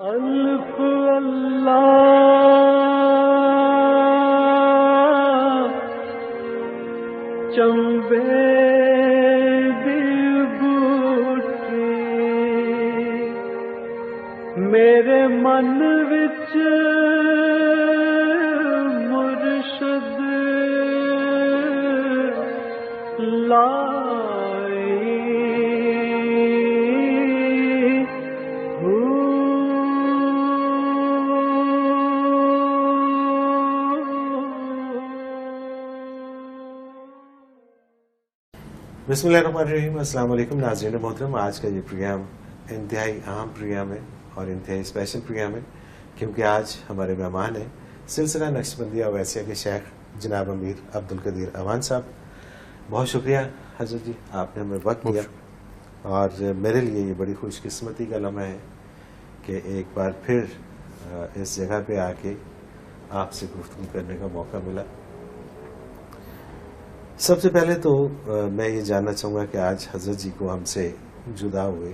الف اللہ چمبے دل بوٹی میرے من وچ مرشد بسم اللہ الرحمن الرحیم. السلام علیکم ناظرین محترم. آج کا یہ پروگرام انتہائی اہم پروگرام ہے اور انتہائی اسپیشل پروگرام ہے کیونکہ آج ہمارے مہمان ہیں سلسلہ نقشبندیہ اویسیہ کے شیخ جناب امیر عبدالقدیر اعوان صاحب. بہت شکریہ حضرت جی، آپ نے ہمیں وقت دیا اور میرے لیے یہ بڑی خوش قسمتی کا لمحہ ہے کہ ایک بار پھر اس جگہ پہ آ کے آپ سے گفتگو کرنے کا موقع ملا. سب سے پہلے تو میں یہ جاننا چاہوں گا کہ آج حضرت جی کو ہم سے جدا ہوئے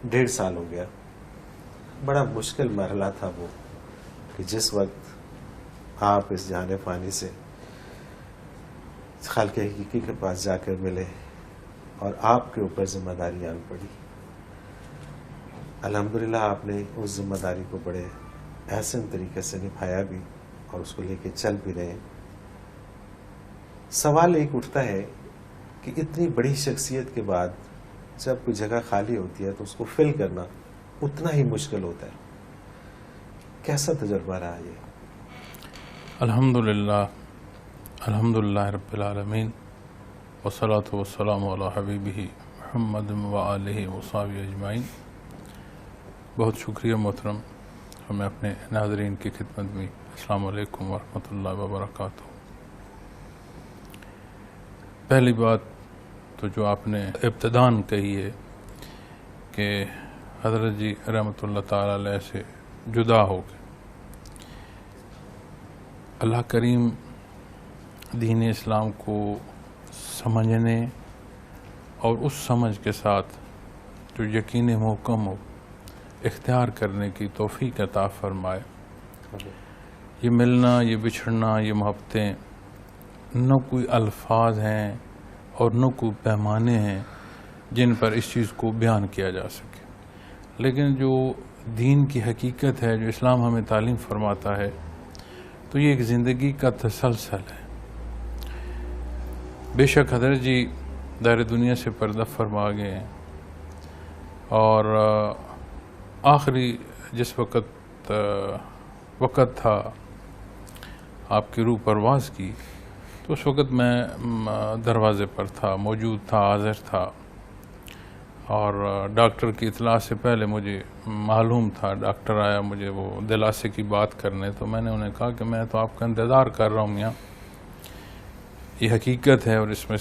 1.5 سال ہو گیا. بڑا مشکل مرحلہ تھا وہ کہ جس وقت آپ اس جہان فانی سے خالق حقیقی کے پاس جا کر ملے اور آپ کے اوپر ذمہ داری آن پڑی. الحمدللہ آپ نے اس ذمہ داری کو بڑے احسن طریقے سے نبھایا بھی اور اس کو لے کے چل بھی رہے ہیں. سوال ایک اٹھتا ہے کہ اتنی بڑی شخصیت کے بعد جب کوئی جگہ خالی ہوتی ہے تو اس کو فل کرنا اتنا ہی مشکل ہوتا ہے. کیسا تجربہ رہا یہ؟ الحمدللہ رب العالمین والصلاة والسلام علی حبیبہ محمد وآلہ وصحبہ اجمعین. بہت شکریہ محترم. ہمیں اپنے ناظرین کی خدمت میں السلام علیکم ورحمۃ اللہ وبرکاتہ. پہلی بات تو جو آپ نے ابتداً کہی ہے کہ حضرت جی رحمۃ اللہ تعالی علیہ سے جدا ہو گئے. اللہ کریم دین اسلام کو سمجھنے اور اس سمجھ کے ساتھ جو یقین محکم ہو اختیار کرنے کی توفیق عطا فرمائے. یہ ملنا، یہ بچھڑنا، یہ محبتیں نہ کوئی الفاظ ہیں اور نہ کوئی پیمانے ہیں جن پر اس چیز کو بیان کیا جا سکے، لیکن جو دین کی حقیقت ہے، جو اسلام ہمیں تعلیم فرماتا ہے، تو یہ ایک زندگی کا تسلسل ہے. بے شک حضرت جی دار دنیا سے پردہ فرما گئے ہیں اور آخری جس وقت تھا آپ کی روح پرواز کی تو اس وقت میں دروازے پر تھا، موجود تھا، حاضر تھا اور ڈاکٹر کی اطلاع سے پہلے مجھے معلوم تھا. ڈاکٹر آیا مجھے وہ دلاسے کی بات کرنے، تو میں نے انہیں کہا کہ میں تو آپ کا انتظار کر رہا ہوں یہاں. یہ حقیقت ہے اور اس میں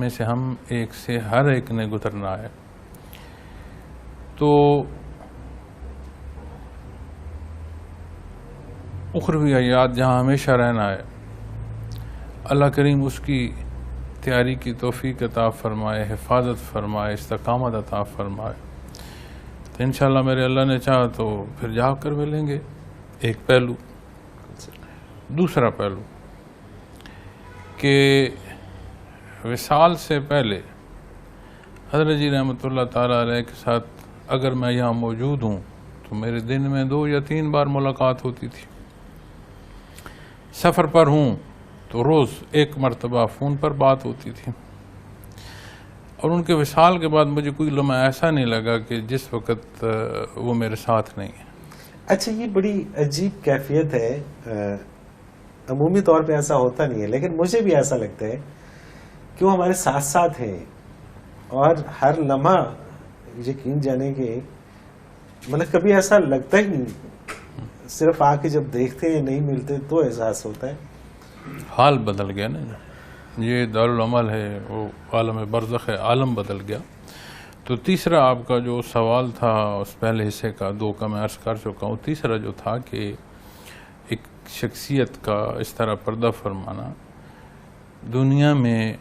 سے ہم ایک سے ہر ایک نے گزرنا ہے. تو اخروی حیات جہاں ہمیشہ رہنا ہے، اللہ کریم اس کی تیاری کی توفیق عطا فرمائے، حفاظت فرمائے، استقامت عطا فرمائے. تو انشاءاللہ میرے اللہ نے چاہا تو پھر جا کر ملیں گے. ایک پہلو. دوسرا پہلو کہ وصال سے پہلے حضرت جی رحمۃ اللہ تعالیٰ علیہ کے ساتھ اگر میں یہاں موجود ہوں تو میرے دن میں 2 یا 3 بار ملاقات ہوتی تھی. سفر پر ہوں تو روز 1 مرتبہ فون پر بات ہوتی تھی. اور ان کے وصال کے بعد مجھے کوئی لمحہ ایسا نہیں لگا کہ جس وقت وہ میرے ساتھ نہیں ہے. اچھا، یہ بڑی عجیب کیفیت ہے. عمومی طور پہ ایسا ہوتا نہیں ہے لیکن مجھے بھی ایسا لگتا ہے کہ وہ ہمارے ساتھ ساتھ ہیں اور ہر لمحہ یقین جانے کے مطلب کبھی ایسا لگتا ہی نہیں. صرف آ کے جب دیکھتے ہیں نہیں ملتے تو احساس ہوتا ہے. حال بدل گیا نا، یہ دارالعمل ہے، وہ عالم برزخ ہے، عالم بدل گیا. تو تیسرا آپ کا جو سوال تھا اس پہلے حصے کا 2 کا میں عرض کر چکا ہوں. تیسرا جو تھا کہ ایک شخصیت کا اس طرح پردہ فرمانا، دنیا میں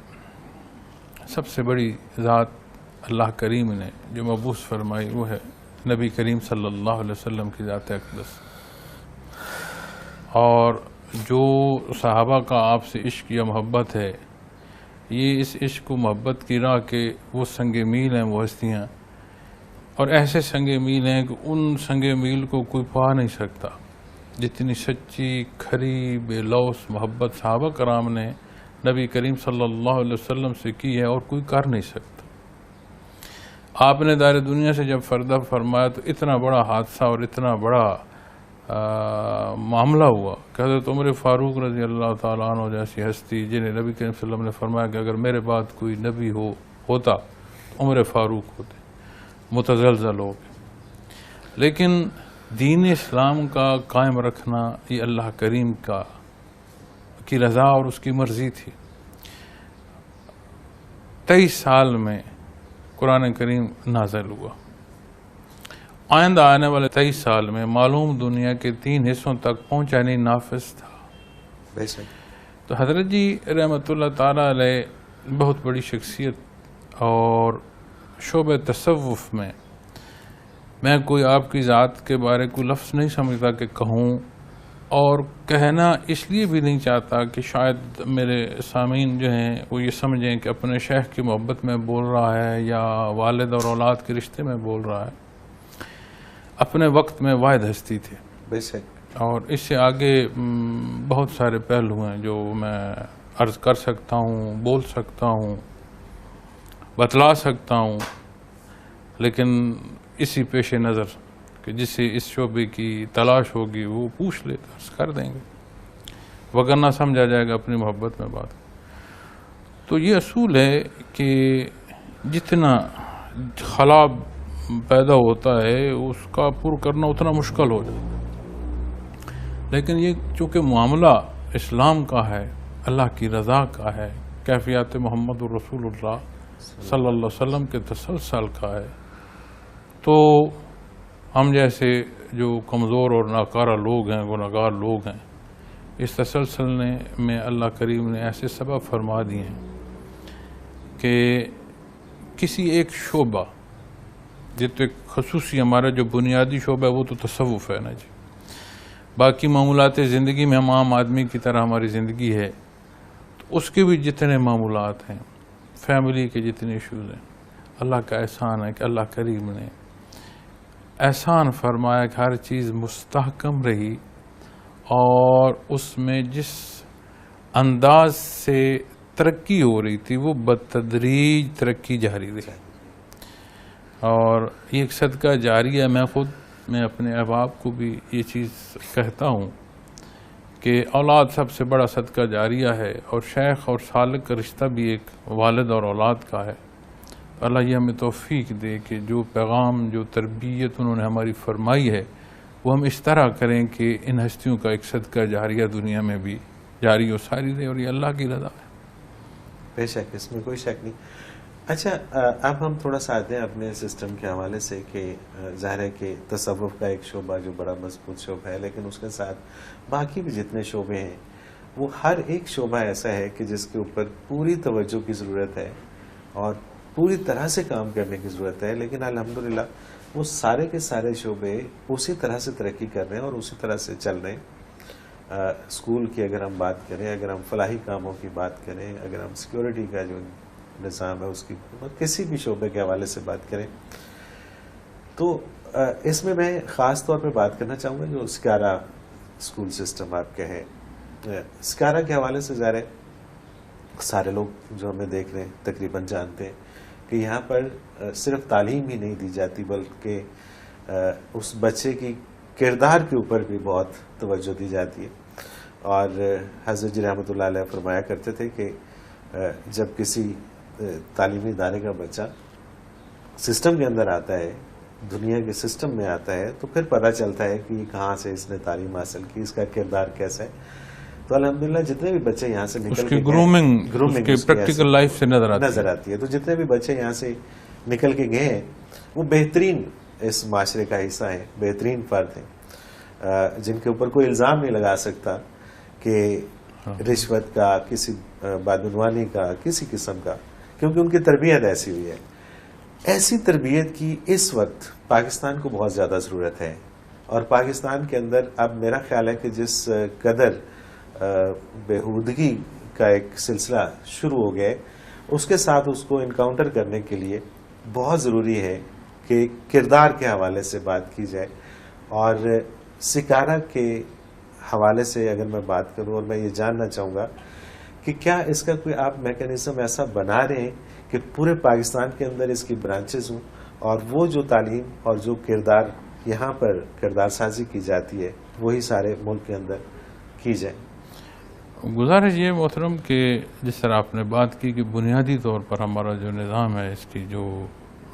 سب سے بڑی ذات اللہ کریم نے جو مبعوث فرمائی وہ ہے نبی کریم صلی اللہ علیہ وسلم کی ذات اقدس، اور جو صحابہ کا آپ سے عشق یا محبت ہے، یہ اس عشق و محبت کی راہ کے وہ سنگ میل ہیں، وہ ہستیاں، اور ایسے سنگ میل ہیں کہ ان سنگ میل کو کوئی پا نہیں سکتا جتنی سچی کھری بے لوث محبت صحابہ کرام نے نبی کریم صلی اللہ علیہ وسلم سے کی ہے، اور کوئی کر نہیں سکتا۔ آپ نے دار دنیا سے جب پردہ فرمایا تو اتنا بڑا حادثہ اور اتنا بڑا معاملہ ہوا کہ حضرت عمر فاروق رضی اللہ تعالیٰ عنہ جیسی ہستی، جنہیں نبی کریم صلی اللہ علیہ وسلم نے فرمایا کہ اگر میرے بعد کوئی نبی ہوتا تو عمر فاروق ہوتے، متزلزل ہو گئے۔ لیکن دین اسلام کا قائم رکھنا یہ اللہ کریم کی رضا اور اس کی مرضی تھی۔ 23 سال میں قرآن کریم نازل ہوا، آئندہ آنے والے 23 سال میں معلوم دنیا کے 3 حصوں تک پہنچانے نافذ تھا۔ تو حضرت جی رحمۃ اللہ تعالیٰ علیہ بہت بڑی شخصیت، اور شعبہ تصوف میں کوئی آپ کی ذات کے بارے کوئی لفظ نہیں سمجھتا کہ کہوں، اور کہنا اس لیے بھی نہیں چاہتا کہ شاید میرے سامعین جو ہیں وہ یہ سمجھیں کہ اپنے شیخ کی محبت میں بول رہا ہے یا والد اور اولاد کے رشتے میں بول رہا ہے۔ اپنے وقت میں واحد ہستی تھے، بے شک، اور اس سے آگے بہت سارے پہلو ہیں جو میں عرض کر سکتا ہوں، بول سکتا ہوں، بتلا سکتا ہوں، لیکن اسی پیش نظر کہ جس سے اس شعبے کی تلاش ہوگی وہ پوچھ لے، عرض کر دیں گے، وگرنہ سمجھا جائے گا اپنی محبت میں بات۔ تو یہ اصول ہے کہ جتنا خلا پیدا ہوتا ہے اس کا پر کرنا اتنا مشکل ہو جاتا ہے، لیکن یہ چونکہ معاملہ اسلام کا ہے، اللہ کی رضا کا ہے، کیفیات محمد الرسول اللہ صلی اللہ علیہ وسلم کے تسلسل کا ہے، تو ہم جیسے جو کمزور اور ناکارہ لوگ ہیں، گناہگار لوگ ہیں، اس تسلسل میں اللہ کریم نے ایسے سبب فرما دیے ہیں کہ کسی ایک شعبہ، یہ تو ایک خصوصی ہمارا جو بنیادی شعبہ ہے وہ تو تصوف ہے نا جی، باقی معمولات زندگی میں ہم عام آدمی کی طرح ہماری زندگی ہے، تو اس کے بھی جتنے معمولات ہیں، فیملی کے جتنے ایشوز ہیں، اللہ کا احسان ہے کہ اللہ کریم نے احسان فرمایا کہ ہر چیز مستحکم رہی، اور اس میں جس انداز سے ترقی ہو رہی تھی وہ بتدریج ترقی جاری رہی، اور یہ ایک صدقہ جاریہ ہے۔ میں اپنے احباب کو بھی یہ چیز کہتا ہوں کہ اولاد سب سے بڑا صدقہ جاریہ ہے، اور شیخ اور سالک کا رشتہ بھی ایک والد اور اولاد کا ہے۔ اللہ یہ ہمیں توفیق دے کہ جو پیغام، جو تربیت انہوں نے ہماری فرمائی ہے وہ ہم اس طرح کریں کہ ان ہستیوں کا ایک صدقہ جاریہ دنیا میں بھی جاری و ساری رہے، اور یہ اللہ کی رضا ہے۔ بے شک، اس میں کوئی شک نہیں۔ اچھا، اب ہم تھوڑا سا آتے ہیں اپنے سسٹم کے حوالے سے کہ ظاہر ہے کہ تصوف کا ایک شعبہ جو بڑا مضبوط شعبہ ہے، لیکن اس کے ساتھ باقی بھی جتنے شعبے ہیں وہ ہر ایک شعبہ ایسا ہے کہ جس کے اوپر پوری توجہ کی ضرورت ہے اور پوری طرح سے کام کرنے کی ضرورت ہے، لیکن الحمدللہ وہ سارے کے سارے شعبے اسی طرح سے ترقی کر رہے ہیں اور اسی طرح سے چل رہے ہیں۔ اسکول کی اگر ہم بات کریں، اگر ہم فلاحی کاموں کی بات کریں، اگر ہم سیکیورٹی کا جو نظام ہے اس کی، کسی بھی شعبے کے حوالے سے بات کریں، تو اس میں میں خاص طور پہ بات کرنا چاہوں گا جو سکارا اسکول سسٹم آپ کے ہے۔ سکارا کے حوالے سے ظاہر ہے سارے لوگ جو ہمیں دیکھ رہے ہیں تقریباً جانتے ہیں کہ یہاں پر صرف تعلیم ہی نہیں دی جاتی بلکہ اس بچے کی کردار کے اوپر بھی بہت توجہ دی جاتی ہے، اور حضرت جی رحمۃ اللہ علیہ فرمایا کرتے تھے کہ جب کسی تعلیمی ادارے کا بچہ سسٹم کے اندر آتا ہے، دنیا کے سسٹم میں آتا ہے، تو پھر پتہ چلتا ہے کہ کہاں سے اس نے تعلیم حاصل کی، اس کا کردار کیسا ہے۔ تو الحمدللہ جتنے بھی بچے یہاں سے نکل کے گرومنگ پریکٹیکل لائف سے نظر آتی ہے، تو جتنے بھی بچے یہاں سے نکل کے گئے ہیں وہ بہترین اس معاشرے کا حصہ ہیں، بہترین فرد ہیں جن کے اوپر کوئی الزام نہیں لگا سکتا کہ رشوت کا، کسی بدعنوانی کا، کسی قسم کا، کیونکہ ان کی تربیت ایسی ہوئی ہے۔ ایسی تربیت کی اس وقت پاکستان کو بہت زیادہ ضرورت ہے، اور پاکستان کے اندر اب میرا خیال ہے کہ جس قدر بےہودگی کا ایک سلسلہ شروع ہو گیا ہے، اس کے ساتھ اس کو انکاؤنٹر کرنے کے لیے بہت ضروری ہے کہ کردار کے حوالے سے بات کی جائے. اور سکارا کے حوالے سے اگر میں بات کروں، اور میں یہ جاننا چاہوں گا کہ کیا اس کا کوئی آپ میکانزم ایسا بنا رہے ہیں کہ پورے پاکستان کے اندر اس کی برانچز ہوں، اور وہ جو تعلیم اور جو کردار یہاں پر کردار سازی کی جاتی ہے وہی سارے ملک کے اندر کی جائے؟ گزارش یہ محترم کہ جس طرح آپ نے بات کی کہ بنیادی طور پر ہمارا جو نظام ہے، اس کی جو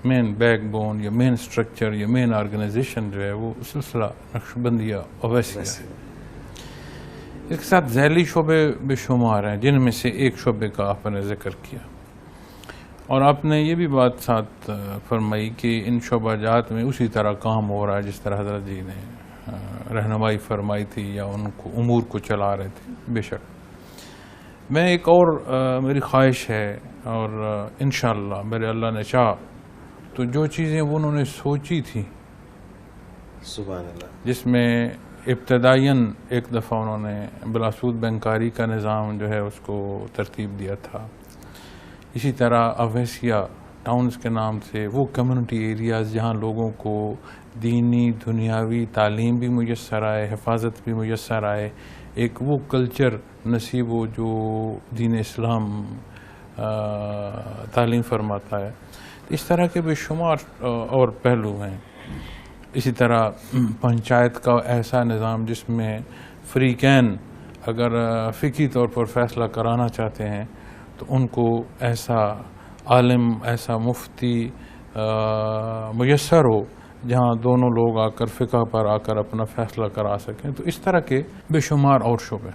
مین بیک بون یا مین سٹرکچر یا مین آرگنائزیشن جو ہے وہ سلسلہ نقش بندیہ اویسیہ ہے. اس کے ساتھ ذیلی شعبے بے شمار ہیں، جن میں سے ایک شعبے کا آپ نے ذکر کیا، اور آپ نے یہ بھی بات ساتھ فرمائی کہ ان شعبہ جات میں اسی طرح کام ہو رہا ہے جس طرح حضرت جی نے رہنمائی فرمائی تھی یا ان کو امور کو چلا رہے تھے. بے شک میں ایک اور میری خواہش ہے، اور انشاءاللہ میرے اللہ نے چاہ تو جو چیزیں وہ انہوں نے سوچی تھی، سبحان اللہ، جس میں ابتدائیاً ایک دفعہ انہوں نے بلاسود بینکاری کا نظام جو ہے اس کو ترتیب دیا تھا، اسی طرح اویسیہ ٹاؤنز کے نام سے وہ کمیونٹی ایریاز جہاں لوگوں کو دینی دنیاوی تعلیم بھی میسر آئے، حفاظت بھی میسر آئے، ایک وہ کلچر نصیب ہو جو دین اسلام تعلیم فرماتا ہے. اس طرح کے بے شمار اور پہلو ہیں. اسی طرح پنچایت کا ایسا نظام جس میں فریقین اگر فقہی طور پر فیصلہ کرانا چاہتے ہیں تو ان کو ایسا عالم، ایسا مفتی میسر ہو جہاں دونوں لوگ آ کر فقہ پر آ کر اپنا فیصلہ کرا سکیں. تو اس طرح کے بے شمار اور شعبے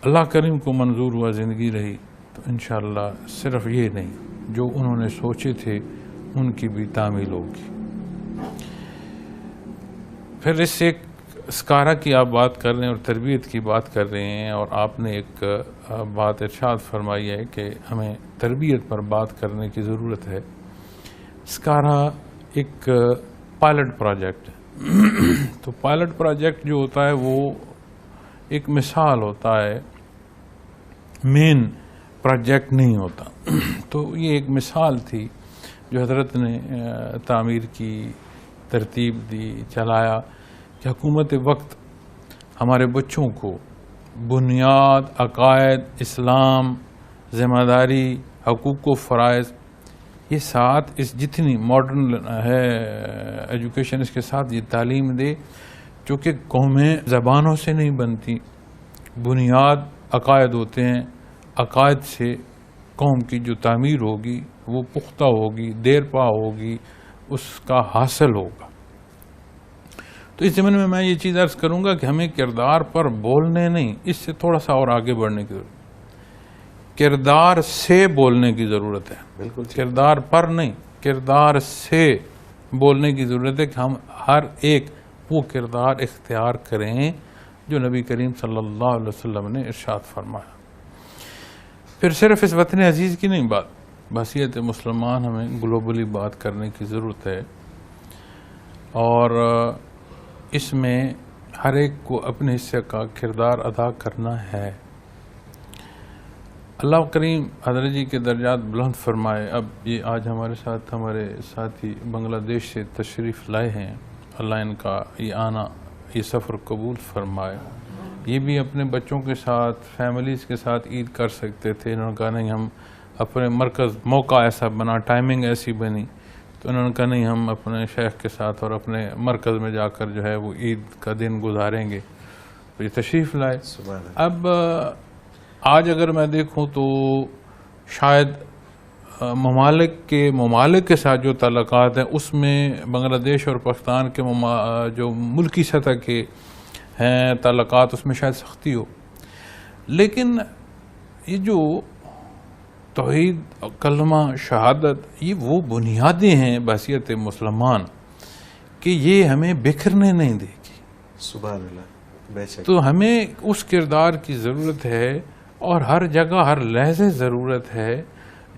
اللہ کریم کو منظور ہوا زندگی رہی تو انشاءاللہ صرف یہ نہیں، جو انہوں نے سوچے تھے ان کی بھی تعمیل ہوگی. پھر اس ایک سکارا کی آپ بات کر رہے ہیں اور تربیت کی بات کر رہے ہیں، اور آپ نے ایک بات ارشاد فرمائی ہے کہ ہمیں تربیت پر بات کرنے کی ضرورت ہے. سکارا ایک پائلٹ پروجیکٹ ہے. تو پائلٹ پروجیکٹ جو ہوتا ہے وہ ایک مثال ہوتا ہے، مین پروجیکٹ نہیں ہوتا. تو یہ ایک مثال تھی جو حضرت نے تعمیر کی، ترتیب دی، چلایا کہ حکومت وقت ہمارے بچوں کو بنیاد، عقائد، اسلام، ذمہ داری، حقوق و فرائض، یہ ساتھ اس جتنی ماڈرن ہے ایجوکیشن، اس کے ساتھ یہ تعلیم دے. چونکہ قومیں زبانوں سے نہیں بنتی، بنیاد عقائد ہوتے ہیں. عقائد سے قوم کی جو تعمیر ہوگی وہ پختہ ہوگی، دیر پا ہوگی، اس کا حاصل ہوگا. تو اس زمین میں یہ چیز عرض کروں گا کہ ہمیں کردار پر بولنے نہیں، اس سے تھوڑا سا اور آگے بڑھنے کی ضرورت، کردار سے بولنے کی ضرورت ہے. بالکل کردار پر نہیں، کردار سے بولنے کی ضرورت ہے کہ ہم ہر ایک وہ کردار اختیار کریں جو نبی کریم صلی اللہ علیہ وسلم نے ارشاد فرمایا. پھر صرف اس وطن عزیز کی نہیں بات، بحیثیت مسلمان ہمیں گلوبلی بات کرنے کی ضرورت ہے، اور اس میں ہر ایک کو اپنے حصے کا کردار ادا کرنا ہے. اللہ کریم حضرت جی کے درجات بلند فرمائے. اب یہ آج ہمارے ساتھ ہمارے ساتھی بنگلہ دیش سے تشریف لائے ہیں، اللہ ان کا یہ آنا، یہ سفر قبول فرمائے. یہ بھی اپنے بچوں کے ساتھ، فیملیز کے ساتھ عید کر سکتے تھے، انہوں نے کہا نہیں، ہم اپنے مرکز، موقع ایسا بنا، ٹائمنگ ایسی بنی، تو انہوں نے کہا نہیں، ہم اپنے شیخ کے ساتھ اور اپنے مرکز میں جا کر جو ہے وہ عید کا دن گزاریں گے. تو یہ تشریف لائے. اب آج اگر میں دیکھوں تو شاید ممالک کے ساتھ جو تعلقات ہیں اس میں بنگلہ دیش اور پاکستان کے جو ملکی سطح کے ہیں تعلقات، اس میں شاید سختی ہو، لیکن یہ جو توحید، کلمہ، شہادت، یہ وہ بنیادیں ہیں بحیثیت مسلمان کہ یہ ہمیں بکھرنے نہیں دے گی. سبحان اللہ. بے شک. تو ہمیں اس کردار کی ضرورت ہے، اور ہر جگہ ہر لحظے ضرورت ہے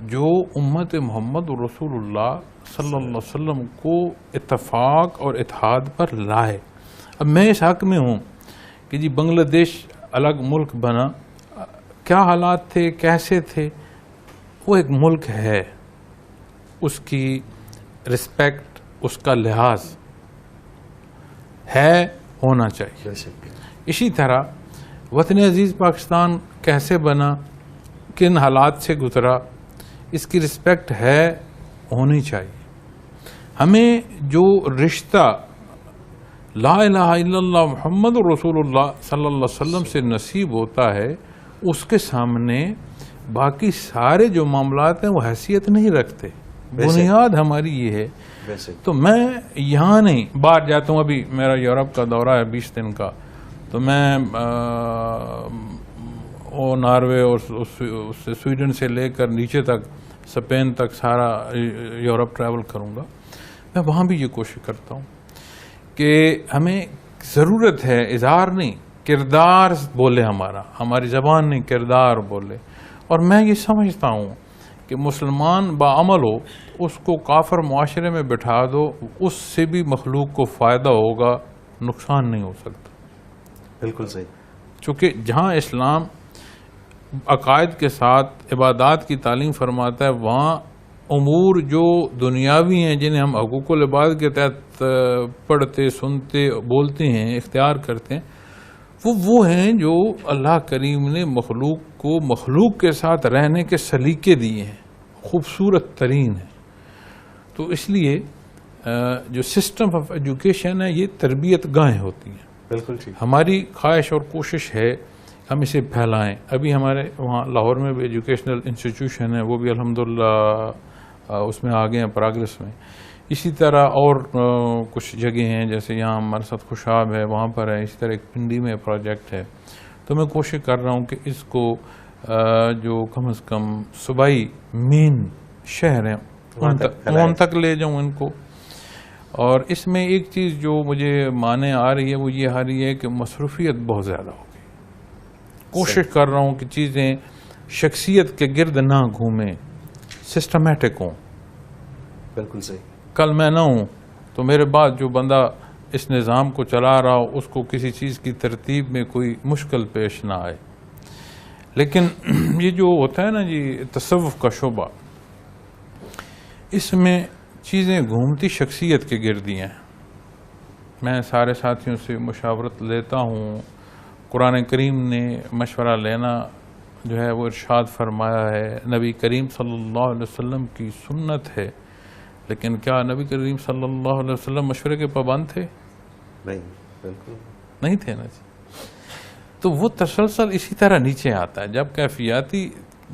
جو امت محمد رسول اللہ صلی اللہ علیہ وسلم کو اتفاق اور اتحاد پر لائے. اب میں اس حق میں ہوں کہ جی بنگلہ دیش الگ ملک بنا، کیا حالات تھے، کیسے تھے، وہ ایک ملک ہے، اس کی رسپیکٹ، اس کا لحاظ ہے، ہونا چاہیے. اسی طرح وطن عزیز پاکستان کیسے بنا، کن حالات سے گزرا، اس کی رسپیکٹ ہے، ہونی چاہیے. ہمیں جو رشتہ لا الہ الا اللہ محمد رسول اللہ صلی اللہ علیہ وسلم سے نصیب ہوتا ہے، اس کے سامنے باقی سارے جو معاملات ہیں وہ حیثیت نہیں رکھتے. بنیاد ہماری یہ ہے. تو میں یہاں نہیں، باہر جاتا ہوں. ابھی میرا یورپ کا دورہ ہے 20 دن کا، تو میں ناروے اور سویڈن سے لے کر نیچے تک اسپین تک سارا یورپ ٹریول کروں گا. میں وہاں بھی یہ کوشش کرتا ہوں کہ ہمیں ضرورت ہے اظہار نہیں، کردار بولے، ہماری زبان نہیں، کردار بولے. اور میں یہ سمجھتا ہوں کہ مسلمان باعمل ہو، اس کو کافر معاشرے میں بٹھا دو، اس سے بھی مخلوق کو فائدہ ہوگا، نقصان نہیں ہو سکتا. بالکل صحیح. چونکہ جہاں اسلام عقائد کے ساتھ عبادات کی تعلیم فرماتا ہے، وہاں امور جو دنیاوی ہیں، جنہیں ہم حقوق العباد کے تحت پڑھتے، سنتے، بولتے ہیں، اختیار کرتے ہیں، وہ ہیں جو اللہ کریم نے مخلوق کو مخلوق کے ساتھ رہنے کے سلیقے دیے ہیں، خوبصورت ترین ہیں. تو اس لیے جو سسٹم آف ایجوکیشن ہے، یہ تربیت گاہیں ہوتی ہیں. بالکل ٹھیک. ہماری خواہش اور کوشش ہے ہم اسے پھیلائیں. ابھی ہمارے وہاں لاہور میں بھی ایجوکیشنل انسٹیٹیوشن ہے، وہ بھی الحمدللہ اس میں آگے ہیں، پروگریس میں. اسی طرح اور کچھ جگہ ہیں، جیسے یہاں مرصد خوشاب ہے، وہاں پر ہے. اسی طرح ایک پنڈی میں پروجیکٹ ہے. تو میں کوشش کر رہا ہوں کہ اس کو جو کم از کم صوبائی مین شہر ہیں ان تک لے جاؤں ان کو. اور اس میں ایک چیز جو مجھے مانے آ رہی ہے وہ یہ آ رہی ہے کہ مصروفیت بہت زیادہ ہو گئی. کوشش کر رہا ہوں کہ چیزیں شخصیت کے گرد نہ گھومیں، سسٹمیٹک ہوں. بالکل صحیح. کل میں نہ ہوں تو میرے بعد جو بندہ اس نظام کو چلا رہا ہو، اس کو کسی چیز کی ترتیب میں کوئی مشکل پیش نہ آئے. لیکن یہ جو ہوتا ہے نا جی تصوف کا شعبہ، اس میں چیزیں گھومتی شخصیت کے گردی ہیں. میں سارے ساتھیوں سے مشاورت لیتا ہوں. قرآن کریم نے مشورہ لینا جو ہے وہ ارشاد فرمایا ہے، نبی کریم صلی اللہ علیہ وسلم کی سنت ہے. لیکن کیا نبی کریم صلی اللہ علیہ وسلم مشورے کے پابند تھے؟ نہیں، بالکل نہیں تھے نا جی. تو وہ تسلسل اسی طرح نیچے آتا ہے. جب کیفیاتی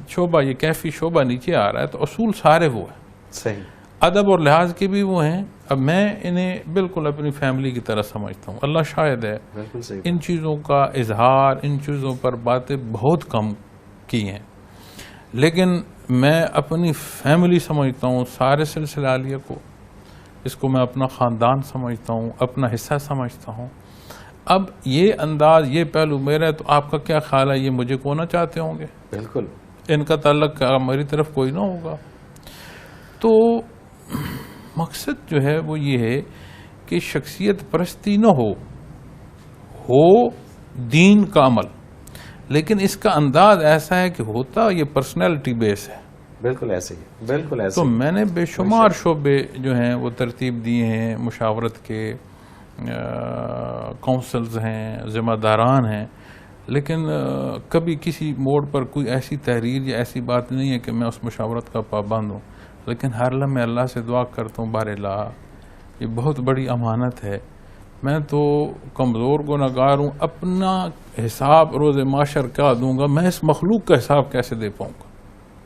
شعبہ، یہ کیفی شعبہ نیچے آ رہا ہے تو اصول سارے وہ ہیں. صحیح. ادب اور لحاظ کے بھی وہ ہیں. اب میں انہیں بالکل اپنی فیملی کی طرح سمجھتا ہوں. اللہ شاہد ہے بالکل صحیح. ان چیزوں کا اظہار، ان چیزوں پر باتیں بہت کم کی ہیں، لیکن میں اپنی فیملی سمجھتا ہوں، سارے سلسلہ عالیہ کو، اس کو میں اپنا خاندان سمجھتا ہوں، اپنا حصہ سمجھتا ہوں. اب یہ انداز، یہ پہلو میرا ہے، تو آپ کا کیا خیال ہے؟ یہ مجھے کونا چاہتے ہوں گے؟ بالکل. ان کا تعلق میری طرف کوئی نہ ہوگا. تو مقصد جو ہے وہ یہ ہے کہ شخصیت پرستی نہ ہو دین کا عمل، لیکن اس کا انداز ایسا ہے کہ ہوتا یہ پرسنالٹی بیس ہے. بالکل ایسے ہی، بالکل ایسے. تو میں نے بے شمار شعبے جو ہیں وہ ترتیب دیے ہیں، مشاورت کے کونسلز ہیں، ذمہ داران ہیں، لیکن کبھی کسی موڑ پر کوئی ایسی تحریر یا ایسی بات نہیں ہے کہ میں اس مشاورت کا پابند ہوں. لیکن ہر لمحے اللہ سے دعا کرتا ہوں، بار الہ یہ بہت بڑی امانت ہے. میں تو کمزور گنہگار ہوں، اپنا حساب روز معاشر کیا دوں گا، میں اس مخلوق کا حساب کیسے دے پاؤں گا؟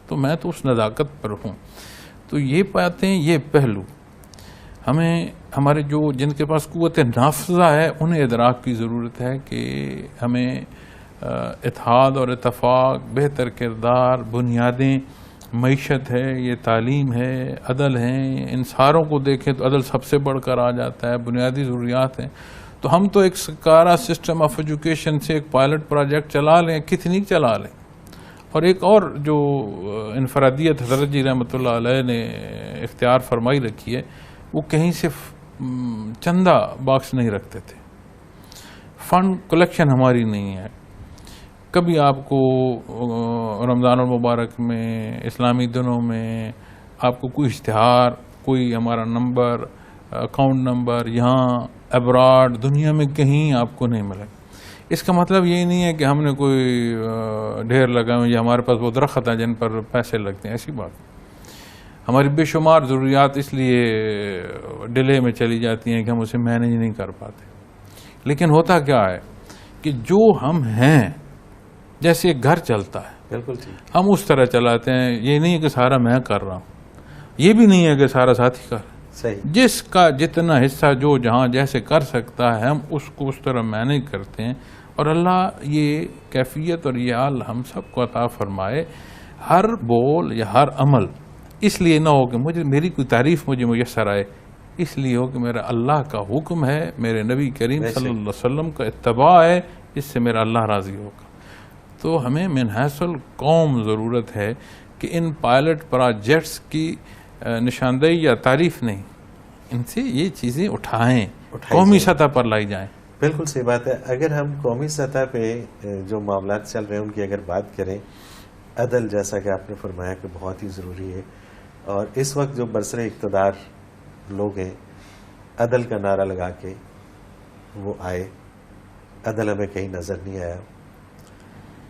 تو میں تو اس نزاکت پر ہوں. تو یہ باتیں، یہ پہلو ہمیں، ہمارے جن کے پاس قوت نافذہ ہے، انہیں ادراک کی ضرورت ہے کہ ہمیں اتحاد اور اتفاق، بہتر کردار، بنیادیں، معیشت ہے، یہ تعلیم ہے، عدل ہیں، ان ساروں کو دیکھیں تو عدل سب سے بڑھ کر آ جاتا ہے، بنیادی ضروریات ہیں. تو ہم تو ایک سکارا سسٹم آف ایجوکیشن سے ایک پائلٹ پروجیکٹ چلا لیں، کتنی چلا لیں، اور ایک اور جو انفرادیت حضرت جی رحمۃ اللہ علیہ نے اختیار فرمائی رکھی ہے، وہ کہیں سے چندہ باکس نہیں رکھتے تھے، فنڈ کلیکشن ہماری نہیں ہے. کبھی آپ کو رمضان المبارک میں، اسلامی دنوں میں آپ کو کوئی اشتہار، کوئی ہمارا نمبر، اکاؤنٹ نمبر یہاں ابراڈ دنیا میں کہیں آپ کو نہیں ملے. اس کا مطلب یہ نہیں ہے کہ ہم نے کوئی ڈھیر لگائے ہوئے یا ہمارے پاس وہ درخت ہیں جن پر پیسے لگتے ہیں، ایسی بات. ہماری بے شمار ضروریات اس لیے ڈیلے میں چلی جاتی ہیں کہ ہم اسے مینیج نہیں کر پاتے. لیکن ہوتا کیا ہے کہ جو ہم ہیں، جیسے ایک گھر چلتا ہے بالکل ٹھیک، ہم اس طرح چلاتے ہیں. یہ نہیں ہے کہ سارا میں کر رہا ہوں، یہ بھی نہیں ہے کہ سارا ساتھی کر رہا. صحیح، جس کا جتنا حصہ جو جہاں جیسے کر سکتا ہے ہم اس کو اس طرح مینیج کرتے ہیں. اور اللہ یہ کیفیت اور یہ حال ہم سب کو عطا فرمائے. ہر بول یا ہر عمل اس لیے نہ ہو کہ میری کوئی تعریف مجھے میسر آئے، اس لیے ہو کہ میرا اللہ کا حکم ہے، میرے نبی کریم صلی اللہ علیہ وسلم کا اتباع ہے، اس سے میرا اللہ راضی ہوگا. تو ہمیں من حیث القوم ضرورت ہے کہ ان پائلٹ پروجیکٹس کی نشاندہی یا تعریف نہیں، ان سے یہ چیزیں اٹھائیں، قومی سطح پر لائی جائیں. بالکل صحیح بات ہے. اگر ہم قومی سطح پہ جو معاملات چل رہے ہیں ان کی اگر بات کریں، عدل جیسا کہ آپ نے فرمایا کہ بہت ہی ضروری ہے. اور اس وقت جو برسر اقتدار لوگ ہیں، عدل کا نعرہ لگا کے وہ آئے، عدل ہمیں کہیں نظر نہیں آیا.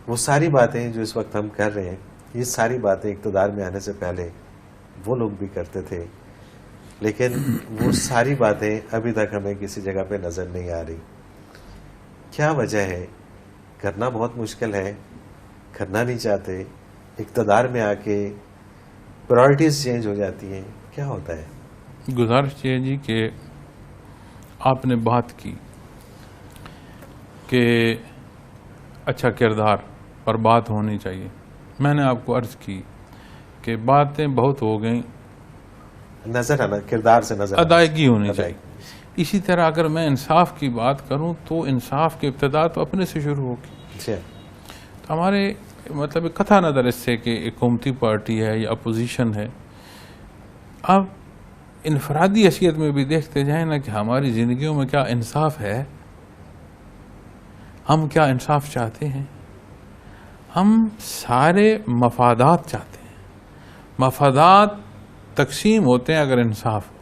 وہ ساری باتیں جو اس وقت ہم کر رہے ہیں، یہ ساری باتیں اقتدار میں آنے سے پہلے وہ لوگ بھی کرتے تھے، لیکن وہ ساری باتیں ابھی تک ہمیں کسی جگہ پہ نظر نہیں آ رہی. کیا وجہ ہے؟ کرنا بہت مشکل ہے، کرنا نہیں چاہتے، اقتدار میں آ کے پرائرٹیز چینج ہو جاتی ہیں. کیا ہوتا ہے؟ گزارش یہ جی کہ آپ نے بات کی کہ اچھا کردار پر بات ہونی چاہیے. میں نے آپ کو عرض کی کہ باتیں بہت ہو گئیں، نظر آنا، کردار سے نظر آنا، ادائیگی ہونی چاہیے. اسی طرح اگر میں انصاف کی بات کروں تو انصاف کی ابتدا تو اپنے سے شروع ہوگی. اچھا، تو ہمارے مطلب ایک قطع نظر اس سے کہ حکومتی پارٹی ہے یا اپوزیشن ہے، اب انفرادی حیثیت میں بھی دیکھتے جائیں نا کہ ہماری زندگیوں میں کیا انصاف ہے، ہم کیا انصاف چاہتے ہیں. ہم سارے مفادات چاہتے ہیں، مفادات تقسیم ہوتے ہیں اگر انصاف ہو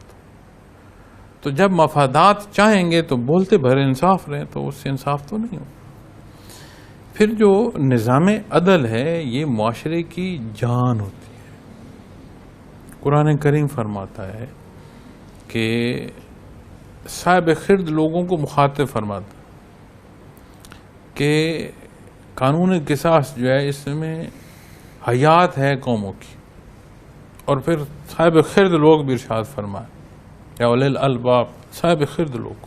تو جب مفادات چاہیں گے تو بولتے بھرے انصاف رہے، تو اس سے انصاف تو نہیں ہو. پھر جو نظام عدل ہے یہ معاشرے کی جان ہوتی ہے. قرآن کریم فرماتا ہے کہ صاحب خرد لوگوں کو مخاطب فرماتا کہ قانون قصاص جو ہے اس میں حیات ہے قوموں کی. اور پھر صاحب خرد لوگ بھی ارشاد فرمائے یا اولل الالباب، صاحب خرد لوگ.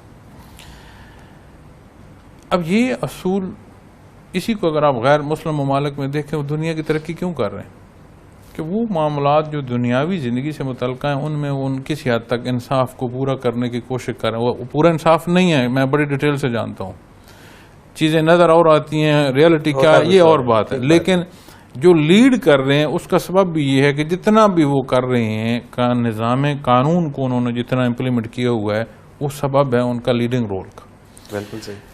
اب یہ اصول اسی کو اگر آپ غیر مسلم ممالک میں دیکھیں وہ دنیا کی ترقی کیوں کر رہے ہیں کہ وہ معاملات جو دنیاوی زندگی سے متعلقہ ہیں ان میں ان کسی حد تک انصاف کو پورا کرنے کی کوشش کر رہے ہیں. وہ پورا انصاف نہیں ہے، میں بڑی ڈیٹیل سے جانتا ہوں، چیزیں نظر اور آتی ہیں، ریئلٹی کیا ہے یہ اور بات ہے. لیکن جو لیڈ کر رہے ہیں اس کا سبب بھی یہ ہے کہ جتنا بھی وہ کر رہے ہیں کا نظام قانون کو انہوں نے جتنا امپلیمنٹ کیا ہوا ہے وہ سبب ہے ان کا لیڈنگ رول کا. بالکل صحیح.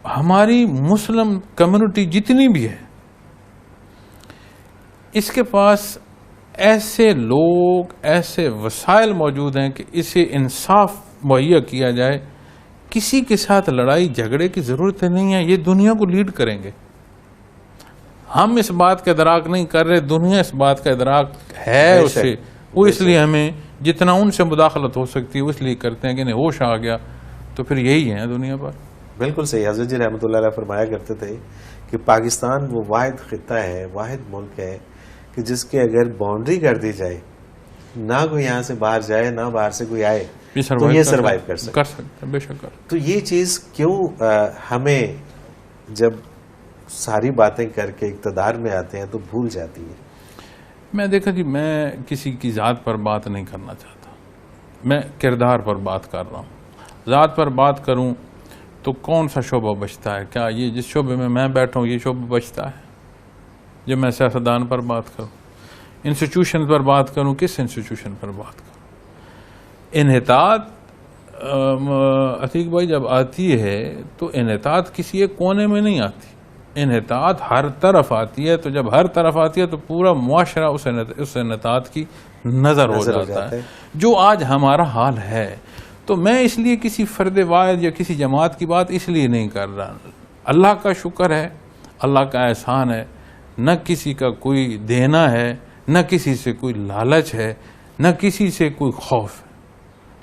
ہماری مسلم کمیونٹی جتنی بھی ہے اس کے پاس ایسے لوگ، ایسے وسائل موجود ہیں کہ اسے انصاف مہیا کیا جائے. کسی کے ساتھ لڑائی جھگڑے کی ضرورت نہیں ہے، یہ دنیا کو لیڈ کریں گے. ہم اس بات کا ادراک نہیں کر رہے، دنیا اس بات کا ادراک ہے اسے، وہ اس لیے ہمیں جتنا ان سے مداخلت ہو سکتی ہے وہ اس لیے کرتے ہیں کہ نہیں ہوش آ گیا تو پھر یہی ہے دنیا پر. بالکل صحیح. حضرت جی رحمۃ اللہ علیہ فرمایا کرتے تھے کہ پاکستان وہ واحد خطہ ہے، واحد ملک ہے کہ جس کے اگر باؤنڈری کر دی جائے، نہ کوئی یہاں سے باہر جائے نہ باہر سے کوئی آئے تو یہ سروائیو کر سکتے. بے شک. تو یہ چیز کیوں ہمیں جب ساری باتیں کر کے اقتدار میں آتے ہیں تو بھول جاتی ہے؟ میں دیکھا جی، میں کسی کی ذات پر بات نہیں کرنا چاہتا، میں کردار پر بات کر رہا ہوں. ذات پر بات کروں تو کون سا شعبہ بچتا ہے؟ کیا یہ جس شعبے میں بیٹھا ہوں یہ شعبہ بچتا ہے؟ جب میں سیاستدان پر بات کروں، انسٹیٹیوشن پر بات کروں، کس انسٹیٹیوشن پر بات کروں؟ انحطاط عتیق بھائی جب آتی ہے تو انحطاط کسی ایک کونے میں نہیں آتی، انحطاط ہر طرف آتی ہے. تو جب ہر طرف آتی ہے تو پورا معاشرہ اس انحطاط کی نظر ہو جاتا ہے، جو آج ہمارا حال ہے. تو میں اس لیے کسی فرد واحد یا کسی جماعت کی بات اس لیے نہیں کر رہا. اللہ کا شکر ہے، اللہ کا احسان ہے، نہ کسی کا کوئی دینا ہے، نہ کسی سے کوئی لالچ ہے، نہ کسی سے کوئی خوف ہے.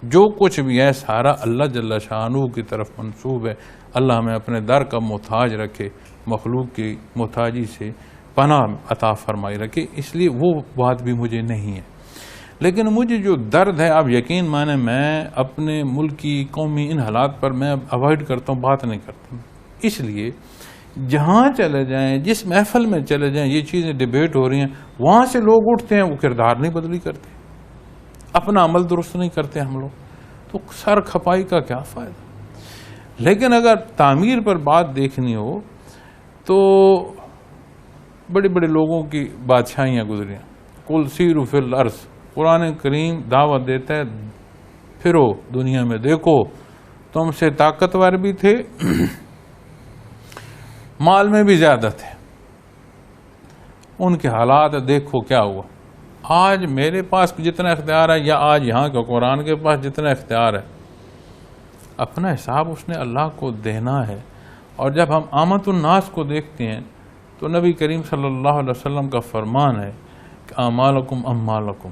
جو کچھ بھی ہے سارا اللہ جل شانہ کی طرف منسوب ہے. اللہ ہمیں اپنے در کا محتاج رکھے، مخلوق کی محتاجی سے پناہ عطا فرمائی رکھے. اس لیے وہ بات بھی مجھے نہیں ہے. لیکن مجھے جو درد ہے، آپ یقین مانیں، میں اپنے ملکی قومی ان حالات پر میں اوائڈ کرتا ہوں، بات نہیں کرتا ہوں. اس لیے جہاں چلے جائیں، جس محفل میں چلے جائیں، یہ چیزیں ڈیبیٹ ہو رہی ہیں، وہاں سے لوگ اٹھتے ہیں، وہ کردار نہیں بدلی کرتے، اپنا عمل درست نہیں کرتے ہم لوگ. تو سر کھپائی کا کیا فائدہ؟ لیکن اگر تعمیر پر بات دیکھنی ہو تو بڑے بڑے لوگوں کی بادشاہیاں گزری ہیں. قل سیروا فی الارض، قرآن کریم دعوت دیتا ہے پھرو دنیا میں، دیکھو تم سے طاقتور بھی تھے، مال میں بھی زیادہ تھے، ان کے حالات دیکھو کیا ہوا. آج میرے پاس جتنا اختیار ہے، یا آج یہاں کے قرآن کے پاس جتنا اختیار ہے، اپنا حساب اس نے اللہ کو دینا ہے. اور جب ہم عامت الناس کو دیکھتے ہیں تو نبی کریم صلی اللہ علیہ وسلم کا فرمان ہے کہ اعمالکم اموالکم.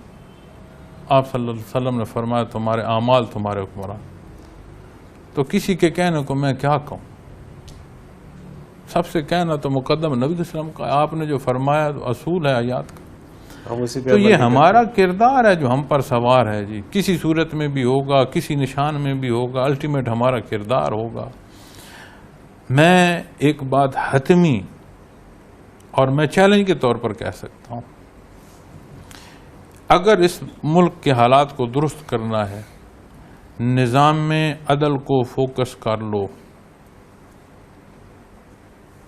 آپ صلی اللہ علیہ وسلم نے فرمایا تمہارے اعمال تمہارے حکمران. تو کسی کے کہنے کو میں کیا کہوں؟ سب سے کہنا تو مقدم نبی علیہ السلام کا. آپ نے جو فرمایا تو اصول ہے آیات کا. تو یہ ہمارا کردار ہے جو ہم پر سوار ہے جی. کسی صورت میں بھی ہوگا، کسی نشان میں بھی ہوگا، الٹیمیٹ ہمارا کردار ہوگا. میں ایک بات حتمی اور میں چیلنج کے طور پر کہہ سکتا ہوں، اگر اس ملک کے حالات کو درست کرنا ہے، نظام میں عدل کو فوکس کر لو.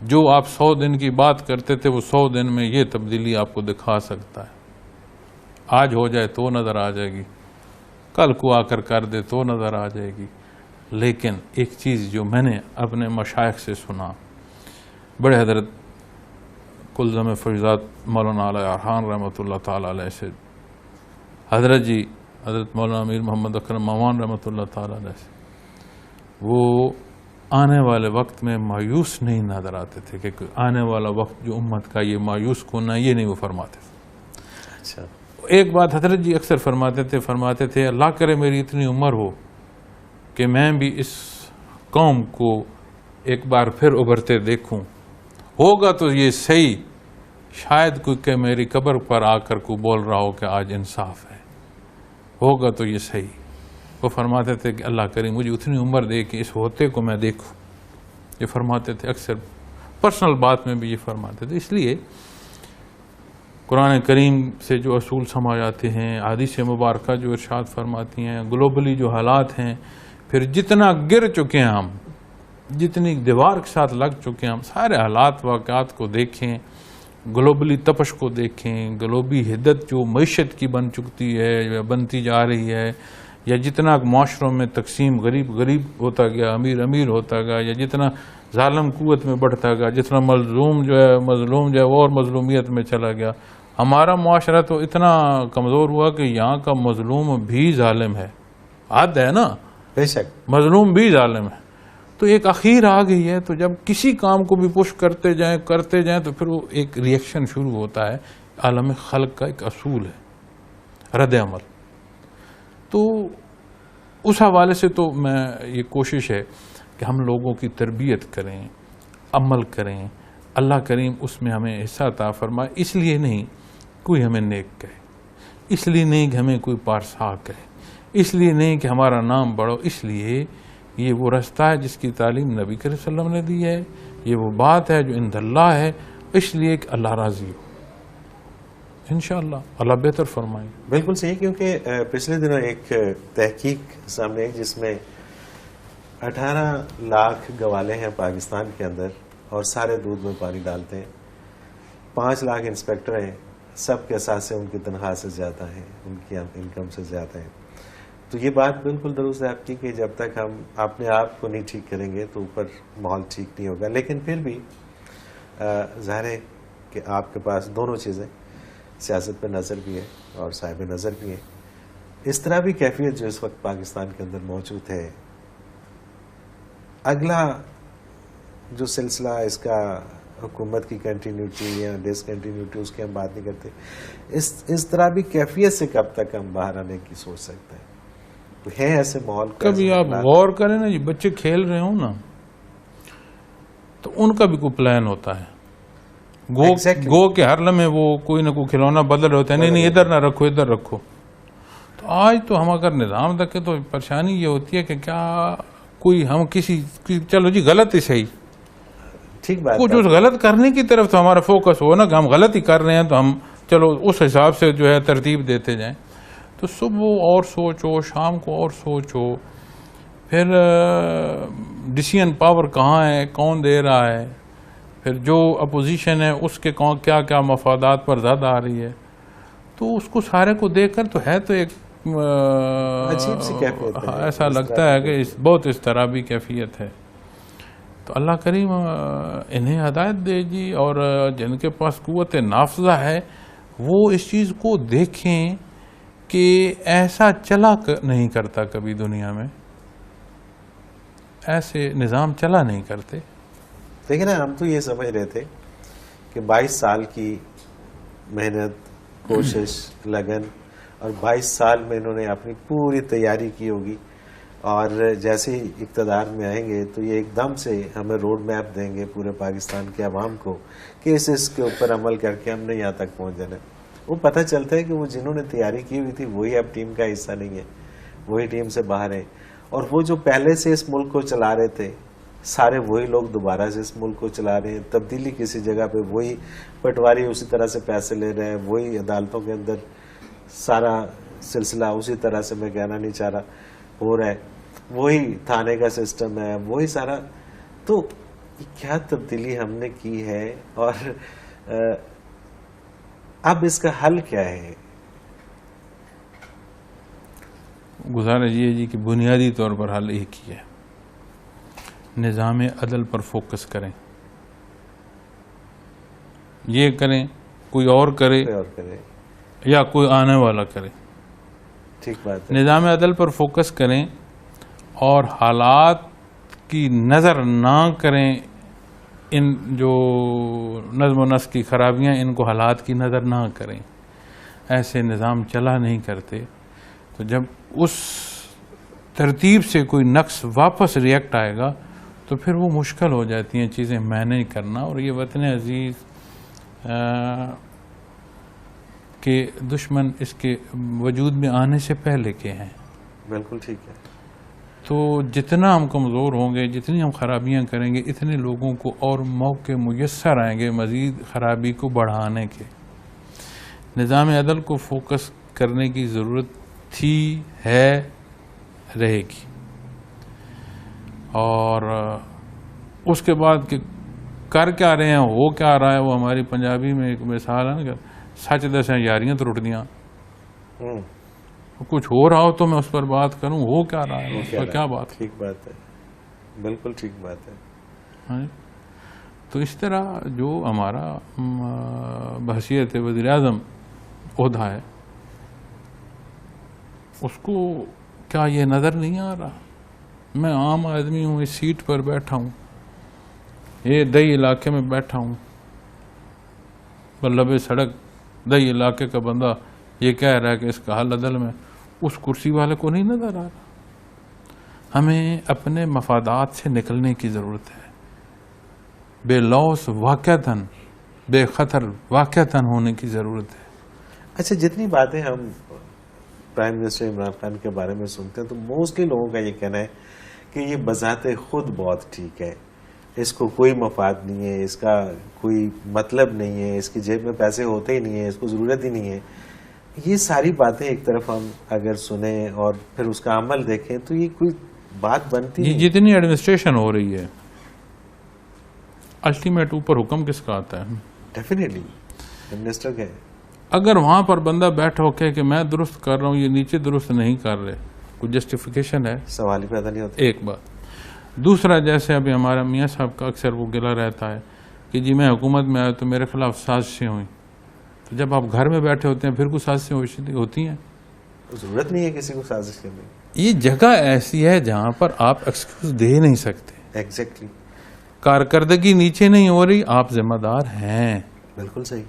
جو آپ 100 دن کی بات کرتے تھے وہ 100 دن میں یہ تبدیلی آپ کو دکھا سکتا ہے. آج ہو جائے تو نظر آ جائے گی، کل کو آ کر دے تو نظر آ جائے گی. لیکن ایک چیز جو میں نے اپنے مشائخ سے سنا، بڑے حضرت کلزم فیضات مولانا علی ارحان رحمۃ اللہ تعالی علیہ سے، حضرت جی حضرت مولانا امیر محمد اکرم ممان رحمۃ اللہ تعالی علیہ سے، وہ آنے والے وقت میں مایوس نہیں نظر آتے تھے کہ آنے والا وقت جو امت کا یہ مایوس ہونا، یہ نہیں وہ فرماتے تھے. اچھا، ایک بات حضرت جی اکثر فرماتے تھے اللہ کرے میری اتنی عمر ہو کہ میں بھی اس قوم کو ایک بار پھر ابھرتے دیکھوں. ہوگا تو یہ صحیح، شاید کوئی کہ میری قبر پر آ کر کو بول رہا ہو کہ آج انصاف ہے. ہوگا تو یہ صحیح. وہ فرماتے تھے کہ اللہ کرے مجھے اتنی عمر دے کہ اس ہوتے کو میں دیکھوں. یہ فرماتے تھے، اکثر پرسنل بات میں بھی یہ فرماتے تھے. اس لیے قرآن کریم سے جو اصول سمجھ آتے ہیں، حدیث مبارکہ جو ارشاد فرماتی ہیں، گلوبلی جو حالات ہیں، پھر جتنا گر چکے ہیں ہم، جتنی دیوار کے ساتھ لگ چکے ہیں ہم، سارے حالات واقعات کو دیکھیں، گلوبلی تپش کو دیکھیں، گلوبی حدت جو معیشت کی بن چکتی ہے یا بنتی جا رہی ہے، یا جتنا معاشروں میں تقسیم غریب ہوتا گیا، امیر ہوتا گیا، یا جتنا ظالم قوت میں بڑھتا گیا، جتنا مظلوم جو ہے وہ اور مظلومیت میں چلا گیا. ہمارا معاشرہ تو اتنا کمزور ہوا کہ یہاں کا مظلوم بھی ظالم ہے. حد ہے نا، بے شک مظلوم بھی ظالم ہے. تو ایک اخیر آ گئی ہے. تو جب کسی کام کو بھی پش کرتے جائیں تو پھر وہ ایک ریئیکشن شروع ہوتا ہے. عالم خلق کا ایک اصول ہے رد عمل. تو اس حوالے سے تو میں یہ کوشش ہے کہ ہم لوگوں کی تربیت کریں، عمل کریں. اللہ کریم اس میں ہمیں حصہ عطا فرمائے. اس لیے نہیں کوئی ہمیں نیک کہے، اس لیے نہیں کہ ہمیں کوئی پارسا کہے، اس لیے نہیں کہ ہمارا نام بڑھو. اس لیے یہ وہ رستہ ہے جس کی تعلیم نبی کریم صلی اللہ علیہ وسلم نے دی ہے. یہ وہ بات ہے جو عند اللہ ہے، اس لیے کہ اللہ راضی ہو. انشاءاللہ اللہ بہتر فرمائے. بالکل صحیح. کیونکہ پچھلے دنوں ایک تحقیق سامنے آئی جس میں 18 لاکھ گوالے ہیں پاکستان کے اندر اور سارے دودھ میں پانی ڈالتے ہیں. 5 لاکھ انسپیکٹر ہیں، سب کے اثاثے ان کی تنخواہ سے زیادہ ہیں، ان کی انکم سے زیادہ ہیں. تو یہ بات بالکل درست ہے آپ کی کہ جب تک ہم اپنے آپ کو نہیں ٹھیک کریں گے تو اوپر ماحول ٹھیک نہیں ہوگا. لیکن پھر بھی ظاہر ہے کہ آپ کے پاس دونوں چیزیں، سیاست پہ نظر بھی ہے اور صاحب نظر بھی ہے. اس طرح بھی کیفیت جو اس وقت پاکستان کے اندر موجود ہے، اگلا جو سلسلہ اس کا حکومت کی کنٹینیوٹی یا ڈس کنٹینیوٹی، اس کی ہم بات نہیں کرتے. اس طرح بھی کیفیت سے کب تک ہم باہر آنے کی سوچ سکتے ہیں؟ تو ہے ایسے ماحول کا. کبھی آپ غور کریں نا جی، بچے کھیل رہے ہوں نا تو ان کا بھی کوئی پلان ہوتا ہے. گو کے ہر لمحے وہ کوئی نہ کوئی کھلونا بدل رہے ہوتا ہے، نہیں ادھر نہ رکھو ادھر رکھو. تو آج تو ہم اگر نظام رکھے تو پریشانی یہ ہوتی ہے کہ کیا کوئی ہم کسی چلو جی غلط ہی صحیح، ٹھیک بات، کچھ اس غلط کرنے کی طرف تو ہمارا فوکس ہو نا کہ ہم غلط ہی کر رہے ہیں تو ہم چلو اس حساب سے جو ہے ترتیب دیتے جائیں. تو صبح اور سوچو، شام کو اور سوچو، پھر ڈیسیژن پاور کہاں ہے، کون دے رہا ہے، پھر جو اپوزیشن ہے اس کے کیا کیا مفادات پر زد آ رہی ہے. تو اس کو سارے کو دیکھ کر تو ہے تو ایک عجیب سی کیفیت ہے، ایسا لگتا ہے کہ بہت اس طرح بھی کیفیت ہے. تو اللہ کریم انہیں ہدایت دے جی، اور جن کے پاس قوت نافذہ ہے وہ اس چیز کو دیکھیں کہ ایسا چلا نہیں کرتا کبھی دنیا میں، ایسے نظام چلا نہیں کرتے. دیکھیں نا، ہم تو یہ سمجھ رہے تھے کہ 22 سال کی محنت، کوشش، لگن، اور 22 سال میں انہوں نے اپنی پوری تیاری کی ہوگی، اور جیسے ہی اقتدار میں آئیں گے تو یہ ایک دم سے ہمیں روڈ میپ دیں گے پورے پاکستان کے عوام کو کہ اس کے اوپر عمل کر کے ہم نے یہاں تک پہنچ جانا. وہ پتہ چلتا ہے کہ وہ جنہوں نے تیاری کی ہوئی تھی وہی اب ٹیم کا حصہ نہیں ہے، وہی ٹیم سے باہر ہیں. اور وہ جو پہلے سے اس ملک کو چلا رہے تھے سارے وہی لوگ دوبارہ سے اس ملک کو چلا رہے ہیں. تبدیلی کسی جگہ پہ، وہی پٹواری اسی طرح سے پیسے لے رہے ہیں، وہی عدالتوں کے اندر سارا سلسلہ اسی طرح سے، میں کہنا نہیں چاہ رہا، ہو رہا ہے. وہی تھانے کا سسٹم ہے، وہی سارا. تو کیا تبدیلی ہم نے کی ہے، اور اب اس کا حل کیا ہے؟ گزارش یہ جی کہ بنیادی طور پر حل ایک ہی ہے، نظام عدل پر فوکس کریں. یہ کریں، کوئی اور کرے یا کوئی آنے والا کرے، ٹھیک بات ہے. نظام عدل پر فوکس کریں اور حالات کی نظر نہ کریں. ان جو نظم و نسق کی خرابیاں، ان کو حالات کی نظر نہ کریں. ایسے نظام چلا نہیں کرتے. تو جب اس ترتیب سے کوئی نقص واپس ریئیکٹ آئے گا تو پھر وہ مشکل ہو جاتی ہیں چیزیں مینیج کرنا. اور یہ وطن عزیز کے دشمن اس کے وجود میں آنے سے پہلے کے ہیں. بالکل ٹھیک ہے. تو جتنا ہم کمزور ہوں گے، جتنی ہم خرابیاں کریں گے، اتنے لوگوں کو اور موقع میسر آئیں گے مزید خرابی کو بڑھانے کے. نظام عدل کو فوکس کرنے کی ضرورت تھی، ہے، رہے گی. اور اس کے بعد کہ کر کیا رہے ہیں، ہو کیا رہا ہے، وہ ہماری پنجابی میں ایک مثال ہے نا کہ سچ دسیں یاریاں تو ٹوٹ دیاں. کچھ ہو رہا ہو تو میں اس پر بات کروں، ہو کیا رہا ہے اس پر کیا بات. ٹھیک بات ہے، بالکل ٹھیک بات ہے. تو اس طرح جو ہمارا بحیثیت وزیر اعظم عہدہ ہے، اس کو کیا یہ نظر نہیں آ رہا؟ میں عام آدمی ہوں، اس سیٹ پر بیٹھا ہوں، یہ دہی علاقے میں بیٹھا ہوں، بلب سڑک دہی علاقے کا بندہ یہ کہہ رہا ہے کہ اس کا حل عدل میں. اس کرسی والے کو نہیں نظر آ رہا. ہمیں اپنے مفادات سے نکلنے کی ضرورت ہے. بے لوث واقعتاً، بے خطر واقعتاً ہونے کی ضرورت ہے. اچھا، جتنی باتیں ہم پرائم منسٹر عمران خان کے بارے میں سنتے ہیں تو موسٹلی لوگوں کا یہ کہنا ہے کہ یہ بذات خود بہت ٹھیک ہے، اس کو کوئی مفاد نہیں ہے، اس کا کوئی مطلب نہیں ہے، اس کی جیب میں پیسے ہوتے ہی نہیں ہیں، اس کو ضرورت ہی نہیں ہے. یہ ساری باتیں ایک طرف ہم اگر سنیں اور پھر اس کا عمل دیکھیں تو یہ کوئی بات بنتی نہیں. جتنی ایڈمنسٹریشن ہو رہی ہے، الٹیمیٹ اوپر حکم کس کا آتا ہے؟ ڈیفینیٹلی منسٹر گئے, اگر وہاں پر بندہ بیٹھا ہو کہ میں درست کر رہا ہوں, یہ نیچے درست نہیں کر رہے, کوئی جسٹیفیکیشن ہے؟ سوال ہی پیدا نہیں ہوتا. ایک بات. دوسرا, جیسے ابھی ہمارا میاں صاحب کا اکثر وہ گلہ رہتا ہے کہ جی میں حکومت میں آیا تو میرے خلاف سازشیں ہوئیں. تو جب آپ گھر میں بیٹھے ہوتے ہیں پھر کوئی سازشیں ہوتی ہیں؟ ضرورت نہیں ہے کسی کو سازش کرنے کی. یہ جگہ ایسی ہے جہاں پر آپ ایکسکیوز دے نہیں سکتے. ایگزیکٹلی, کارکردگی نیچے نہیں ہو رہی, آپ ذمہ دار ہیں. بالکل صحیح.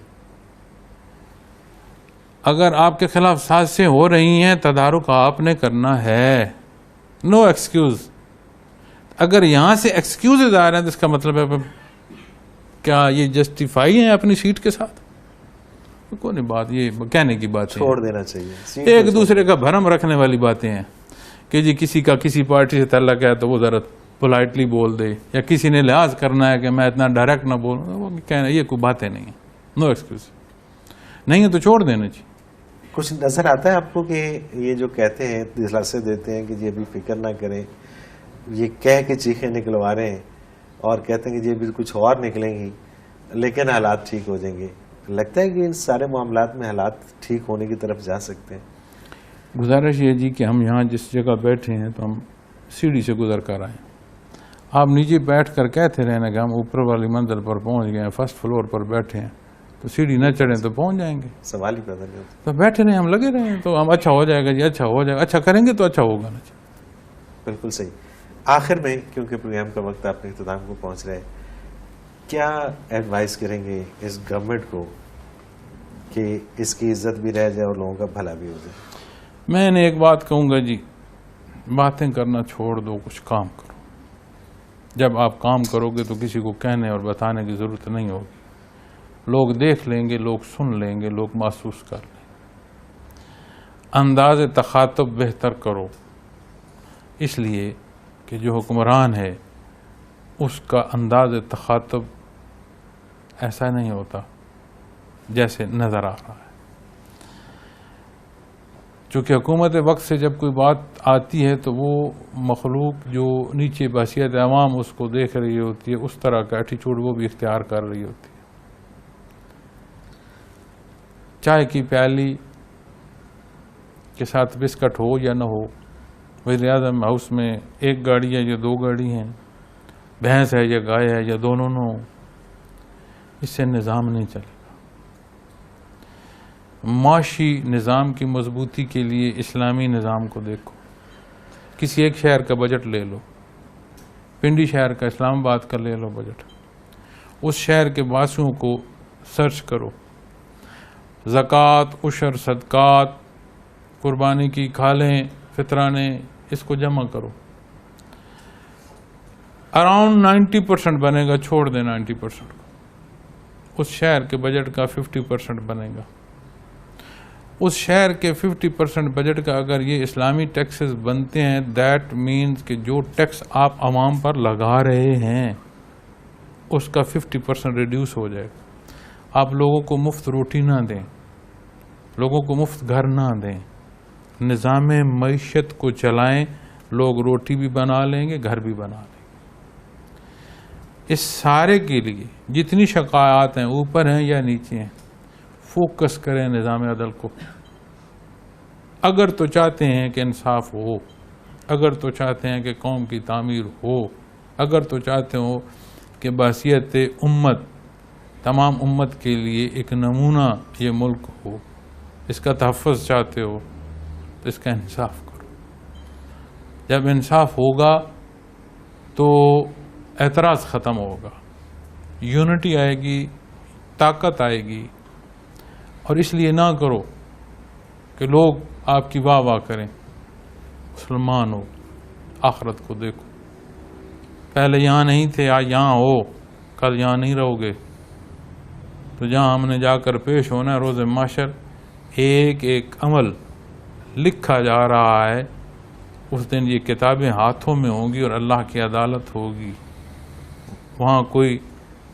اگر آپ کے خلاف سازشیں ہو رہی ہیں, تدارک آپ نے کرنا ہے. No excuse. اگر یہاں سے ایکسکیوز آ رہے ہیں تو اس کا مطلب ہے کیا یہ جسٹیفائی ہیں اپنی سیٹ کے ساتھ؟ کوئی نہیں بات, یہ کہنے کی بات چھوڑ دینا چاہیے. ایک دوسرے کا بھرم رکھنے والی باتیں ہیں کہ جی کسی کا کسی پارٹی سے تعلق ہے تو وہ ذرا پولائٹلی بول دے, یا کسی نے لحاظ کرنا ہے کہ میں اتنا ڈائریکٹ نہ بولوں, وہ کہنا یہ کوئی باتیں نہیں ہیں. No excuse. نہیں ہے تو چھوڑ دینا چاہیے. کچھ نظر آتا ہے آپ کو کہ یہ جو کہتے ہیں, دلاسے دیتے ہیں کہ جی ابھی فکر نہ کریں, یہ کہہ کے چیخیں نکلوا رہے ہیں اور کہتے ہیں کہ جی ابھی کچھ اور نکلیں گی لیکن حالات ٹھیک ہو جائیں گے. لگتا ہے کہ ان سارے معاملات میں حالات ٹھیک ہونے کی طرف جا سکتے ہیں؟ گزارش یہ جی کہ ہم یہاں جس جگہ بیٹھے ہیں تو ہم سیڑھی سے گزر کر آئے. آپ نیچے بیٹھ کر کہتے رہنا کہ ہم اوپر والی منزل پر پہنچ گئے ہیں, فرسٹ فلور پر بیٹھے ہیں, تو سیڑھی نہ چڑھیں تو پہنچ جائیں گے. سوال ہی پیدا نہیں ہوتا. تو بیٹھے رہے, ہم لگے رہے ہیں تو ہم اچھا ہو جائے گا جی, اچھا ہو جائے گا, اچھا کریں گے تو اچھا ہوگا نا. بالکل صحیح. آخر میں کیونکہ پروگرام کا وقت اپنے اختتام کو پہنچ رہا ہے, کیا ایڈوائز کریں گے اس گورنمنٹ کو کہ اس کی عزت بھی رہ جائے اور لوگوں کا بھلا بھی ہو جائے؟ میں نے ایک بات کہوں گا جی, باتیں کرنا چھوڑ دو, کچھ کام کرو. جب آپ کام کرو گے تو کسی کو کہنے اور بتانے کی ضرورت نہیں ہوگی. لوگ دیکھ لیں گے, لوگ سن لیں گے, لوگ محسوس کر لیں گے. انداز تخاطب بہتر کرو, اس لیے کہ جو حکمران ہے اس کا انداز تخاطب ایسا نہیں ہوتا جیسے نظر آ رہا ہے. چونکہ حکومت وقت سے جب کوئی بات آتی ہے تو وہ مخلوق جو نیچے بحثیت عوام اس کو دیکھ رہی ہوتی ہے, اس طرح کا ایٹیچیوڈ وہ بھی اختیار کر رہی ہوتی ہے. چائے کی پیالی کے ساتھ بسکٹ ہو یا نہ ہو, وزیر اعظم ہاؤس میں ایک گاڑی ہے یا دو گاڑی ہیں, بھینس ہے یا گائے ہے یا دونوں نہ ہو, اس سے نظام نہیں چلے گا. معاشی نظام کی مضبوطی کے لیے اسلامی نظام کو دیکھو. کسی ایک شہر کا بجٹ لے لو, پنڈی شہر کا, اسلام آباد کا لے لو بجٹ, اس شہر کے باسیوں کو سرچ کرو, زکوٰۃ, عشر, صدقات, قربانی کی کھالیں, فطرانے, اس کو جمع کرو. اراؤنڈ 90% بنے گا, چھوڑ دیں 90% کو. اس شہر کے بجٹ کا 50% بنے گا. اس شہر کے 50% بجٹ کا اگر یہ اسلامی ٹیکسز بنتے ہیں, دیٹ مینز کہ جو ٹیکس آپ عوام پر لگا رہے ہیں اس کا 50% ریڈیوس ہو جائے گا. آپ لوگوں کو مفت روٹی نہ دیں, لوگوں کو مفت گھر نہ دیں, نظام معیشت کو چلائیں, لوگ روٹی بھی بنا لیں گے, گھر بھی بنا لیں گے. اس سارے کے لیے جتنی شکایات ہیں, اوپر ہیں یا نیچے ہیں, فوکس کریں نظام عدل کو. اگر تو چاہتے ہیں کہ انصاف ہو, اگر تو چاہتے ہیں کہ قوم کی تعمیر ہو, اگر تو چاہتے ہو کہ بحثیت امت تمام امت کے لیے ایک نمونہ یہ ملک ہو, اس کا تحفظ چاہتے ہو, تو اس کا انصاف کرو. جب انصاف ہوگا تو اعتراض ختم ہوگا, یونٹی آئے گی, طاقت آئے گی. اور اس لیے نہ کرو کہ لوگ آپ کی واہ واہ کریں. مسلمان ہو, آخرت کو دیکھو. پہلے یہاں نہیں تھے, آج یہاں ہو, کل یہاں نہیں رہو گے. تو جہاں ہم نے جا کر پیش ہونا ہے روز محشر, ایک ایک عمل لکھا جا رہا ہے. اس دن یہ کتابیں ہاتھوں میں ہوں گی اور اللہ کی عدالت ہوگی. وہاں کوئی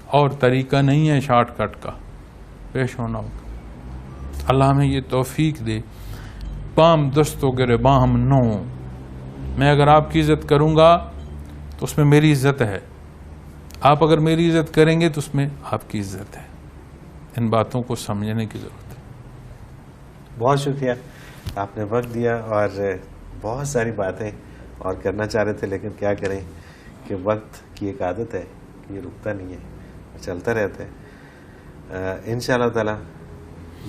اور طریقہ نہیں ہے شارٹ کٹ کا, پیش ہونا ہوگا. اللہ ہمیں یہ توفیق دے. بام دستوں گرے باہم نو, میں اگر آپ کی عزت کروں گا تو اس میں میری عزت ہے, آپ اگر میری عزت کریں گے تو اس میں آپ کی عزت ہے. ان باتوں کو سمجھنے کی ضرورت ہے. بہت شکریہ, آپ نے وقت دیا اور بہت ساری باتیں اور کرنا چاہ رہے تھے, لیکن کیا کریں کہ وقت کی ایک عادت ہے کہ یہ رکتا نہیں ہے, چلتا رہتا ہے. انشاءاللہ تعالی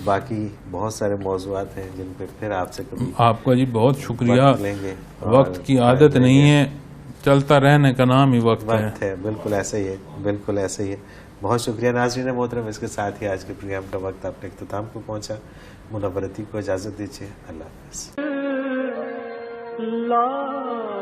باقی بہت سارے موضوعات ہیں جن پہ پھر آپ سے کبھی آپ کا جی بہت شکریہ. وقت لیں گے. وقت کی عادت نہیں ہے, چلتا رہنے کا نام ہی وقت ہے. بالکل ایسا ہی ہے, بالکل ایسا ہی ہے. بہت شکریہ ناظرین محترم. اس کے ساتھ ہی آج کے پروگرام کا وقت اپنے اختتام کو پہنچا. منورتی کو اجازت دیجیے. اللہ حافظ. لا